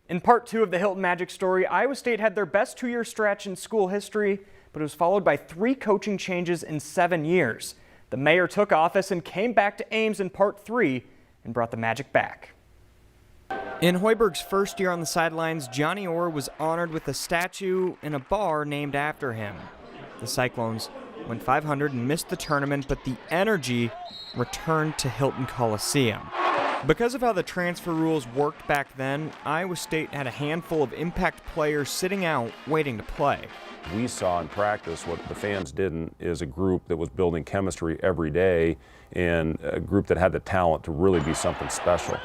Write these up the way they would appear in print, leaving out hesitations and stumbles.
In part 2 of the Hilton Magic story, Iowa State had their best 2-year stretch in school history, but it was followed by 3 coaching changes in 7 years. The mayor took office and came back to Ames in part 3 and brought the Magic back. In Hoiberg's first year on the sidelines, Johnny Orr was honored with a statue in a bar named after him. The Cyclones went 500 and missed the tournament, but the energy returned to Hilton Coliseum. Because of how the transfer rules worked back then, Iowa State had a handful of impact players sitting out waiting to play. We saw in practice what the fans didn't, is a group that was building chemistry every day and a group that had the talent to really be something special.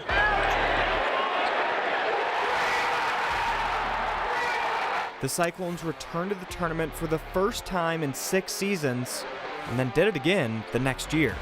The Cyclones returned to the tournament for the first time in 6 seasons and then did it again the next year.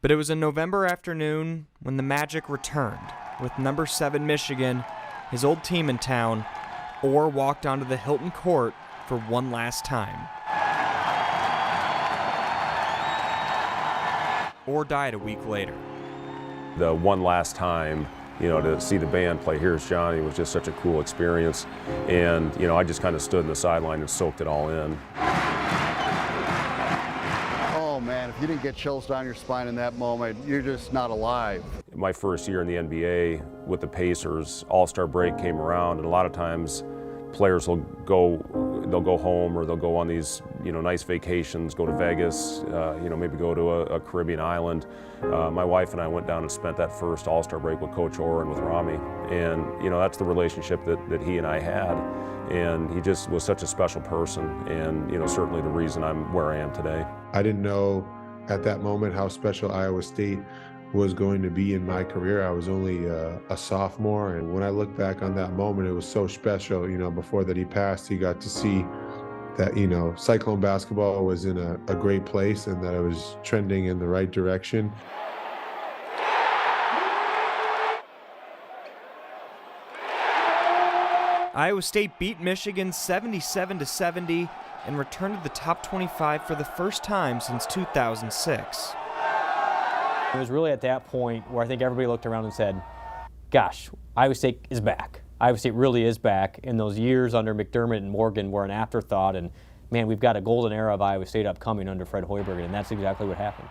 But it was a November afternoon when the Magic returned. With number 7 Michigan, his old team in town, Orr walked onto the Hilton court for one last time. Orr died a week later. The one last time, to see the band play Here's Johnny was just such a cool experience. And, I just kind of stood in the sideline and soaked it all in. Oh man, if you didn't get chills down your spine in that moment, you're just not alive. My first year in the NBA with the Pacers, All-Star break came around, and a lot of times players will go home or they'll go on these, nice vacations, go to Vegas, maybe go to a Caribbean island. My wife and I went down and spent that first All-Star break with Coach Orr and with Rami, and that's the relationship that he and I had, and he just was such a special person, and certainly the reason I'm where I am today. I didn't know at that moment how special Iowa State was going to be in my career. I was only a sophomore, and when I look back on that moment, it was so special. Before that he passed, he got to see that, Cyclone basketball was in a great place and that it was trending in the right direction. Iowa State beat Michigan 77-70 and returned to the top 25 for the first time since 2006. It was really at that point where I think everybody looked around and said, gosh, Iowa State is back. Iowa State really is back. And those years under McDermott and Morgan were an afterthought. And man, we've got a golden era of Iowa State upcoming under Fred Hoiberg, and that's exactly what happened.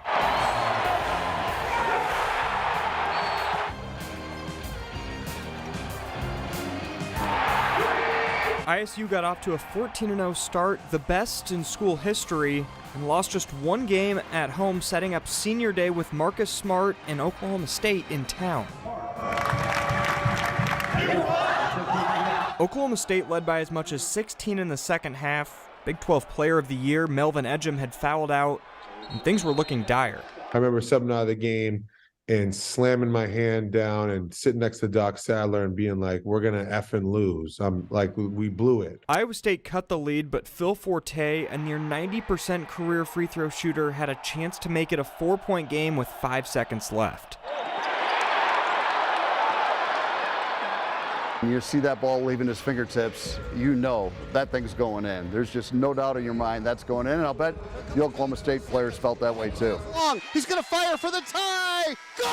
ISU got off to a 14-0 start, the best in school history, and lost just one game at home, setting up senior day with Marcus Smart and Oklahoma State in town. Oklahoma State led by as much as 16 in the second half. Big 12 Player of the Year, Melvin Ejim, had fouled out, and things were looking dire. I remember subbing out of the game and slamming my hand down and sitting next to Doc Sadler and being like, we're going to effing lose. I'm like, we blew it. Iowa State cut the lead, but Phil Forte, a near 90% career free throw shooter, had a chance to make it a 4-point game with 5 seconds left. When you see that ball leaving his fingertips, that thing's going in. There's just no doubt in your mind that's going in, and I'll bet the Oklahoma State players felt that way too. Long, he's going to fire for the tie! Good!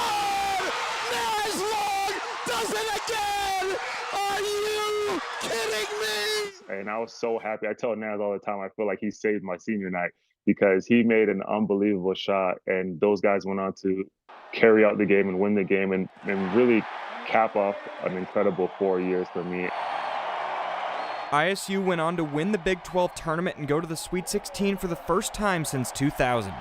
Nice Long does it again! Are you kidding me? And I was so happy. I tell Naz all the time, I feel like he saved my senior night because he made an unbelievable shot, and those guys went on to carry out the game and win the game and really cap off an incredible 4 years for me. ISU went on to win the Big 12 tournament and go to the Sweet 16 for the first time since 2000.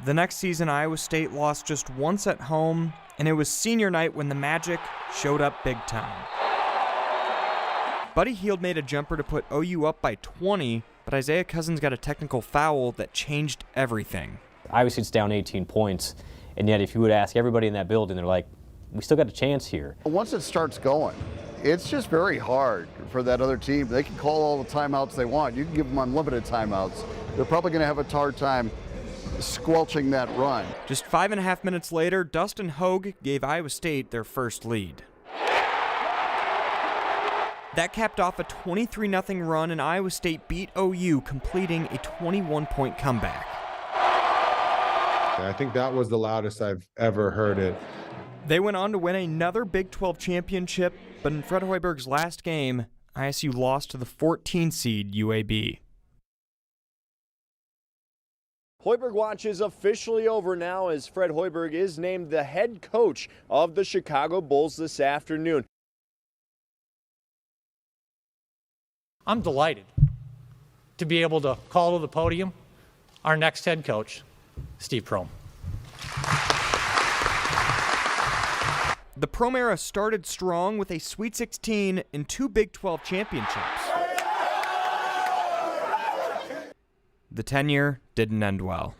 The next season, Iowa State lost just once at home, and it was senior night when the Magic showed up big time. Buddy Hield made a jumper to put OU up by 20, but Isaiah Cousins got a technical foul that changed everything. Iowa State's down 18 points. And yet, if you would ask everybody in that building, they're like, we still got a chance here. Once it starts going, it's just very hard for that other team. They can call all the timeouts they want. You can give them unlimited timeouts. They're probably going to have a hard time squelching that run. Just 5.5 minutes later, Dustin Hogue gave Iowa State their first lead. That capped off a 23-0 run, and Iowa State beat OU, completing a 21-point comeback. I think that was the loudest I've ever heard it. They went on to win another Big 12 championship, but in Fred Hoiberg's last game, ISU lost to the 14-seed UAB. Hoiberg watch is officially over now as Fred Hoiberg is named the head coach of the Chicago Bulls this afternoon. I'm delighted to be able to call to the podium our next head coach, Steve Prohm. The Prohm era started strong with a Sweet 16 and 2 Big 12 championships. The tenure didn't end well.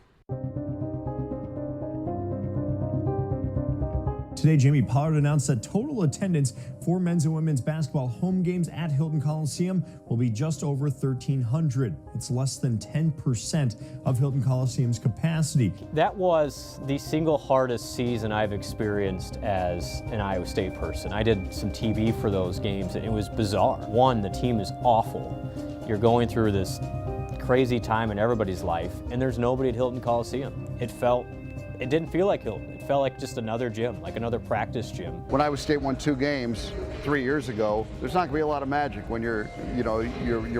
Today, Jamie Pollard announced that total attendance for men's and women's basketball home games at Hilton Coliseum will be just over 1,300. It's less than 10% of Hilton Coliseum's capacity. That was the single hardest season I've experienced as an Iowa State person. I did some TV for those games, and it was bizarre. One, the team is awful. You're going through this crazy time in everybody's life, and there's nobody at Hilton Coliseum. It didn't feel like Hilton. It felt like just another gym, like another practice gym. When Iowa State won 2 games 3 years ago, there's not going to be a lot of magic when your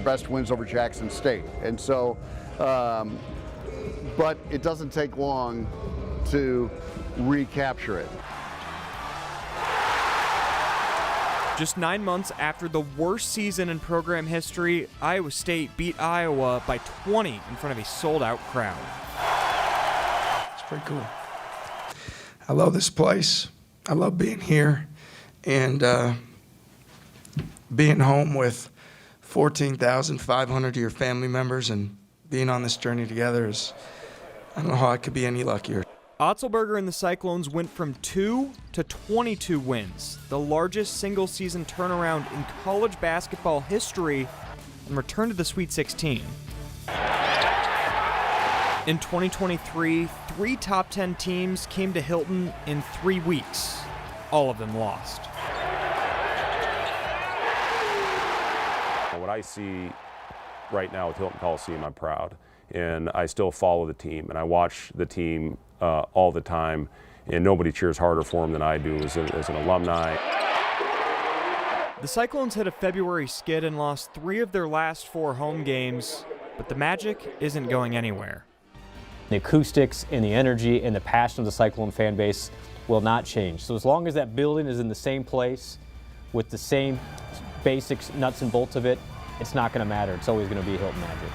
best wins over Jackson State. And so, but it doesn't take long to recapture it. Just 9 months after the worst season in program history, Iowa State beat Iowa by 20 in front of a sold-out crowd. It's pretty cool. I love this place. I love being here, and being home with 14,500 of your family members and being on this journey together is, I don't know how I could be any luckier. Otzelberger and the Cyclones went from 2 to 22 wins, the largest single-season turnaround in college basketball history, and returned to the Sweet 16. In 2023, 3 top 10 teams came to Hilton in 3 weeks. All of them lost. What I see right now with Hilton Coliseum, I'm proud. And I still follow the team, and I watch the team all the time, and nobody cheers harder for them than I do as an alumni. The Cyclones hit a February skid and lost 3 of their last 4 home games, but the magic isn't going anywhere. The acoustics and the energy and the passion of the Cyclone fan base will not change. So as long as that building is in the same place with the same basics, nuts and bolts of it, it's not going to matter. It's always going to be Hilton Magic.